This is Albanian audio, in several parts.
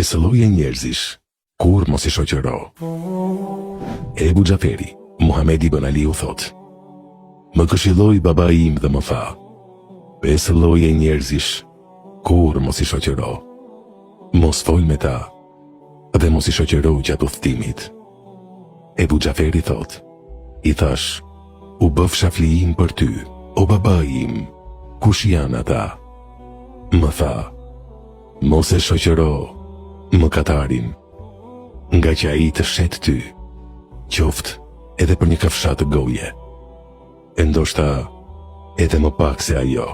Besë lloje njerëzish, kur mos i shoqëro. Ebu Xhaferi, Muhamedi ibn Ali u thot: më këshilloi baba im dhe më tha: besë lloje njerëzish, kur mos i shoqëro. Mos fol me ta, dhe mos i shoqëro gjatë udhëtimit. Ebu Xhaferi thot: i thash, u bëfsha flijim për ty, o baba im, kush janë ata? Më tha: mos e shoqëro mëkatarin, nga që ai të shet ty, qoftë edhe për një kafshat të goje, e ndoshta edhe më pak se ajo.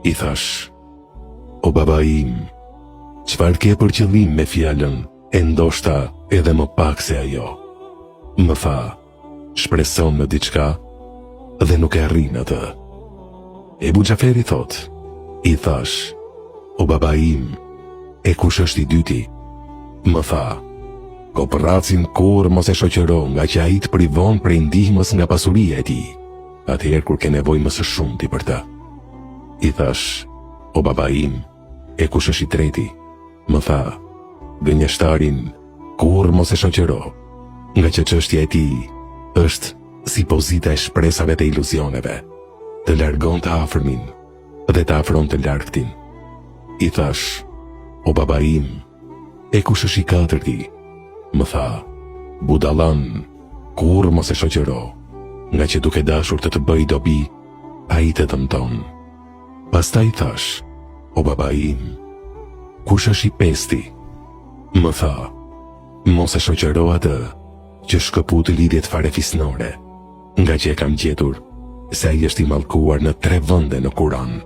I thash: o baba im, çfarë ke për qëllim me fjalën e ndoshta edhe më pak se ajo? Më tha: shpreson në diçka dhe nuk e arrin atë. Ebu Xhaferi thot: i thash: o baba im, e kush është i dyti? Më tha: koopëracin kur mos e shoqëro, nga që ai të privon prej ndihmës nga pasuria e tij, atëherë kur ke nevojë më së shumti për ta. I thash: o baba im, e kush është i treti? Më tha: gënjeshtarin kur mos e shoqëro, nga që çështja e tij është si pozita e shpresave dhe iluzioneve, të largon të afërmin dhe të afron të largtin. I thash: o baba im, e kush është i katërti? Më tha: budallan kur mos e shoqëro, nga që duke dashur të bëj dobi, ai të dëmton. Pastaj thash: o baba im, kush është i pesti? Më tha: mos e shoqëro atë që shkëput lidhjet farefisnore, nga që e kam gjetur se ai është i mallkuar në 3 vende në Kur'an.